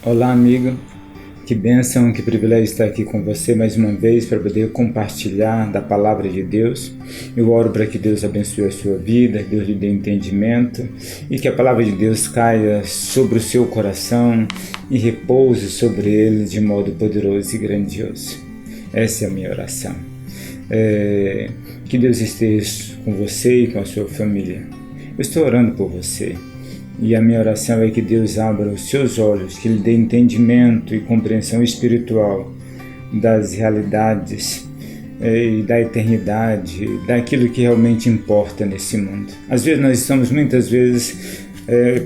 Olá, amigo. Que bênção, que privilégio estar aqui com você mais uma vez para poder compartilhar da palavra de Deus. Eu oro para que Deus abençoe a sua vida, que Deus lhe dê entendimento e que a palavra de Deus caia sobre o seu coração e repouse sobre ele de modo poderoso e grandioso. Essa é a minha oração. Que Deus esteja com você e com a sua família. Eu estou orando por você. E a minha oração é que Deus abra os seus olhos, que Ele dê entendimento e compreensão espiritual das realidades e da eternidade, daquilo que realmente importa nesse mundo. Às vezes nós estamos muitas vezes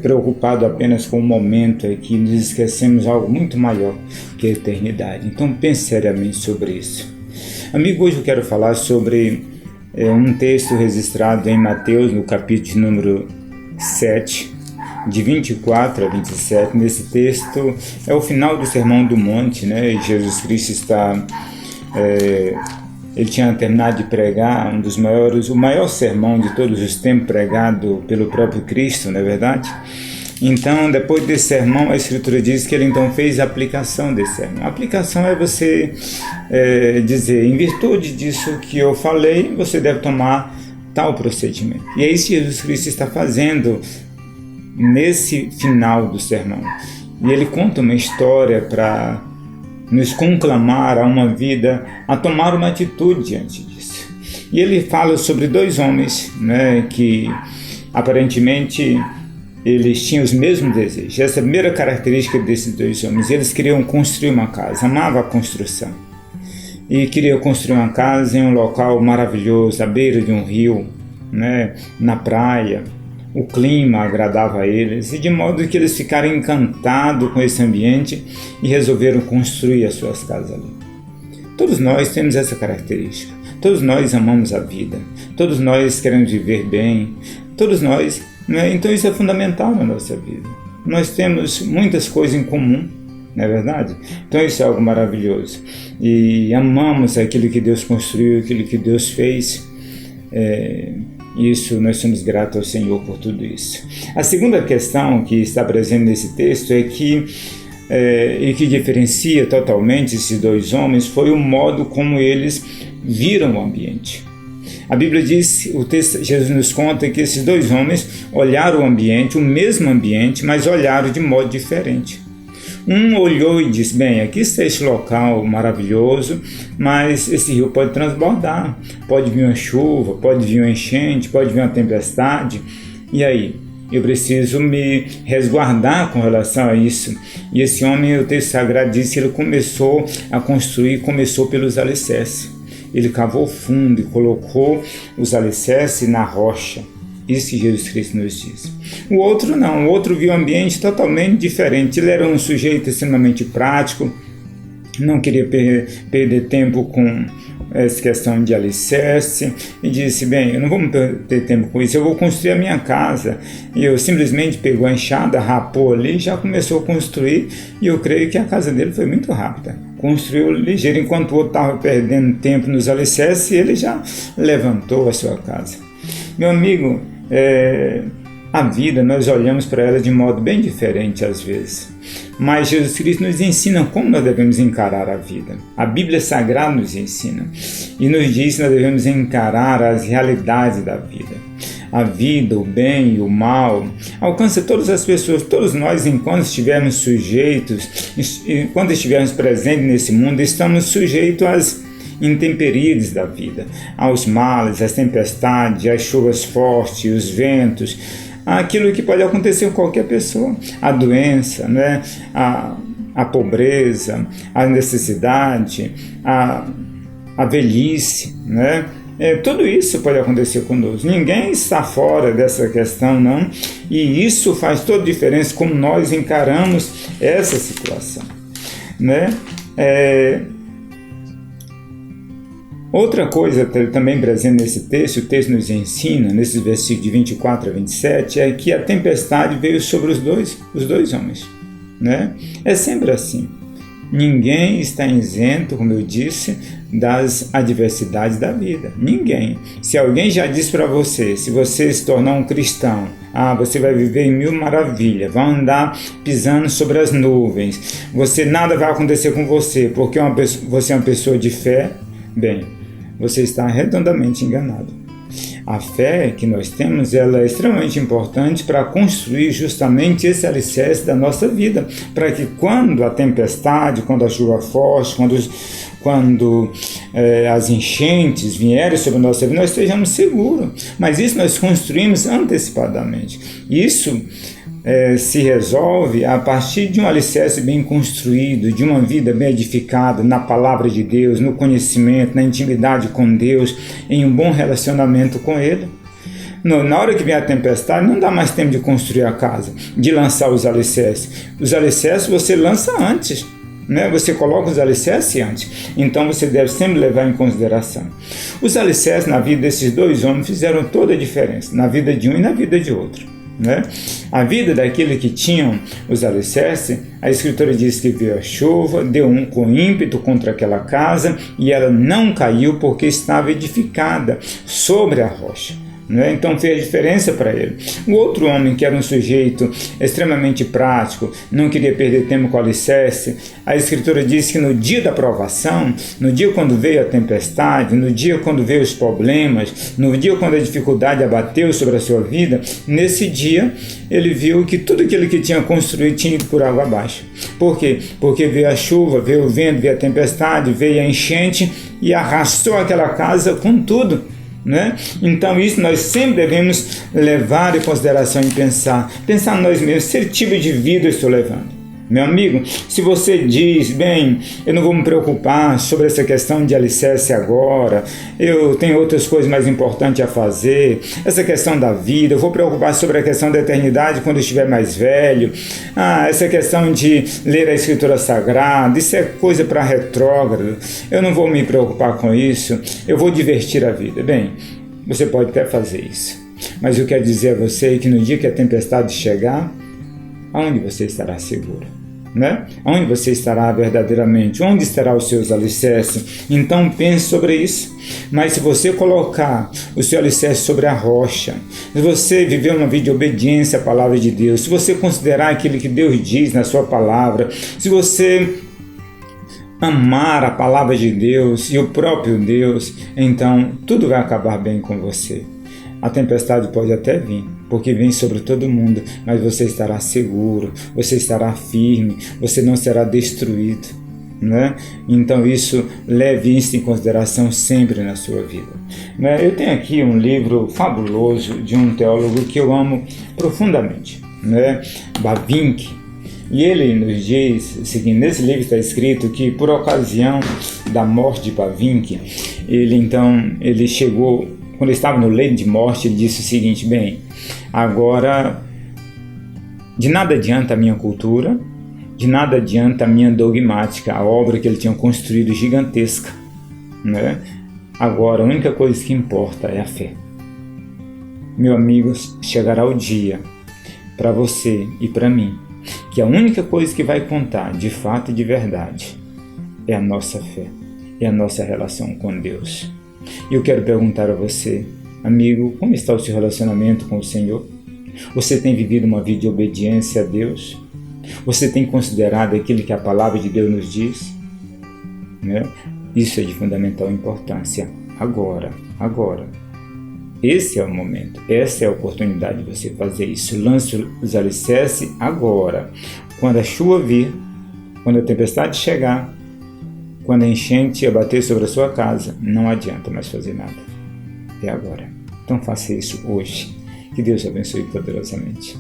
preocupados apenas com o momento aqui, nos esquecemos algo muito maior que a eternidade. Então pense seriamente sobre isso. Amigo, hoje eu quero falar sobre um texto registrado em Mateus, no capítulo número 7, de 24 a 27, nesse texto é o final do Sermão do Monte, né? E Jesus Cristo ele tinha terminado de pregar o maior sermão de todos os tempos pregado pelo próprio Cristo, não é verdade? Então, depois desse sermão, a Escritura diz que ele então fez a aplicação desse sermão. A aplicação é você dizer, em virtude disso que eu falei, você deve tomar tal procedimento. E é isso que Jesus Cristo está fazendo nesse final do sermão. E ele conta uma história para nos conclamar a uma vida, a tomar uma atitude diante disso. E ele fala sobre dois homens, né, que aparentemente eles tinham os mesmos desejos. Essa é a primeira característica desses dois homens. Eles queriam construir uma casa, amavam a construção. E queriam construir uma casa em um local maravilhoso, à beira de um rio, né, na praia. O clima agradava a eles, e de modo que eles ficaram encantados com esse ambiente e resolveram construir as suas casas ali. Todos nós temos essa característica. Todos nós amamos a vida. Todos nós queremos viver bem. Todos nós, né? Então isso é fundamental na nossa vida. Nós temos muitas coisas em comum, não é verdade? Então isso é algo maravilhoso. E amamos aquilo que Deus construiu, aquilo que Deus fez. Isso, nós somos gratos ao Senhor por tudo isso. A segunda questão que está presente nesse texto e que diferencia totalmente esses dois homens foi o modo como eles viram o ambiente. A Bíblia diz, o texto, Jesus nos conta que esses dois homens olharam o ambiente, o mesmo ambiente, mas olharam de modo diferente. Um olhou e disse, bem, aqui está esse local maravilhoso, mas esse rio pode transbordar, pode vir uma chuva, pode vir uma enchente, pode vir uma tempestade, e aí? Eu preciso me resguardar com relação a isso. E esse homem, o texto sagrado diz que ele começou a construir, começou pelos alicerces. Ele cavou fundo e colocou os alicerces na rocha. Isso que Jesus Cristo nos diz. O outro não, o outro viu um ambiente totalmente diferente. Ele era um sujeito extremamente prático, não queria perder tempo com essa questão de alicerce, e disse, bem, eu não vou ter tempo com isso, eu vou construir a minha casa. E eu simplesmente pegou a enxada, rapou ali e já começou a construir, e eu creio que a casa dele foi muito rápida. Construiu ligeiro, enquanto o outro estava perdendo tempo nos alicerces, ele já levantou a sua casa. Meu amigo, a vida, nós olhamos para ela de modo bem diferente às vezes, mas Jesus Cristo nos ensina como nós devemos encarar a vida. A Bíblia Sagrada nos ensina e nos diz que nós devemos encarar as realidades da vida. A vida, o bem e o mal alcança todas as pessoas, todos nós, enquanto estivermos sujeitos, enquanto estivermos presentes nesse mundo, estamos sujeitos às intempéries da vida, aos males, às tempestades, às chuvas fortes, os ventos, aquilo que pode acontecer com qualquer pessoa, a doença, né? a pobreza, a necessidade, a velhice, né? Tudo isso pode acontecer conosco. Ninguém está fora dessa questão, não, e isso faz toda a diferença como nós encaramos essa situação, né? Outra coisa também presente nesse texto, o texto nos ensina, nesses versículos de 24 a 27, é que a tempestade veio sobre os dois homens, né? É sempre assim. Ninguém está isento, como eu disse, das adversidades da vida. Ninguém. Se alguém já disse para você, se você se tornar um cristão, você vai viver em mil maravilhas, vai andar pisando sobre as nuvens, nada vai acontecer com você, porque você é uma pessoa de fé, bem, você está redondamente enganado. A fé que nós temos, ela é extremamente importante para construir justamente esse alicerce da nossa vida, para que quando a tempestade, quando a chuva forte, quando as enchentes vierem sobre a nossa vida, nós estejamos seguros. Mas isso nós construímos antecipadamente. Isso se resolve a partir de um alicerce bem construído, de uma vida bem edificada na palavra de Deus, no conhecimento, na intimidade com Deus, em um bom relacionamento com Ele. Na hora que vem a tempestade, não dá mais tempo de construir a casa, de lançar os alicerces. Os alicerces você lança antes, né? Você coloca os alicerces antes. Então você deve sempre levar em consideração. Os alicerces na vida desses dois homens fizeram toda a diferença, na vida de um e na vida de outro. Né? A vida daqueles que tinham os alicerces, a Escritura diz que veio a chuva, deu com ímpeto contra aquela casa e ela não caiu porque estava edificada sobre a rocha. Né? Então fez a diferença para ele. O outro homem, que era um sujeito extremamente prático, não queria perder tempo com o alicerce, a Escritura diz que no dia da provação, no dia quando veio a tempestade, no dia quando veio os problemas, no dia quando a dificuldade abateu sobre a sua vida, nesse dia ele viu que tudo aquilo que tinha construído tinha ido por água abaixo. Por quê? Porque veio a chuva, veio o vento, veio a tempestade, veio a enchente e arrastou aquela casa com tudo. Né? Então isso nós sempre devemos levar em consideração e pensar nós mesmos, que tipo de vida eu estou levando. Meu amigo, se você diz, bem, eu não vou me preocupar sobre essa questão de alicerce agora, eu tenho outras coisas mais importantes a fazer, essa questão da vida, eu vou preocupar sobre a questão da eternidade quando eu estiver mais velho, essa questão de ler a Escritura Sagrada, isso é coisa para retrógrado, eu não vou me preocupar com isso, eu vou divertir a vida. Bem, você pode até fazer isso, mas eu quero dizer a você que no dia que a tempestade chegar, aonde você estará seguro? Né? Onde você estará verdadeiramente? Onde estará os seus alicerces? Então pense sobre isso. Mas se você colocar o seu alicerce sobre a rocha, se você viver uma vida de obediência à palavra de Deus, se você considerar aquilo que Deus diz na sua palavra, se você amar a palavra de Deus e o próprio Deus, então tudo vai acabar bem com você. A tempestade pode até vir, porque vem sobre todo mundo, mas você estará seguro, você estará firme, você não será destruído, né? Então leve isso em consideração sempre na sua vida. Eu tenho aqui um livro fabuloso de um teólogo que eu amo profundamente, né? Bavinck, e ele nos diz o seguinte, nesse livro está escrito que por ocasião da morte de Bavinck, ele chegou, quando ele estava no leito de morte, ele disse o seguinte, bem, agora de nada adianta a minha cultura, de nada adianta a minha dogmática, a obra que ele tinha construído gigantesca, né? Agora a única coisa que importa é a fé. Meu amigo, chegará o dia para você e para mim, que a única coisa que vai contar de fato e de verdade é a nossa fé, é a nossa relação com Deus. E eu quero perguntar a você, amigo, como está o seu relacionamento com o Senhor? Você tem vivido uma vida de obediência a Deus? Você tem considerado aquilo que a palavra de Deus nos diz? Né? Isso é de fundamental importância. Agora. Esse é o momento, essa é a oportunidade de você fazer isso. Lance os alicerces agora. Quando a chuva vir, quando a tempestade chegar, quando a enchente abater sobre a sua casa, não adianta mais fazer nada. É agora. Então faça isso hoje. Que Deus te abençoe poderosamente.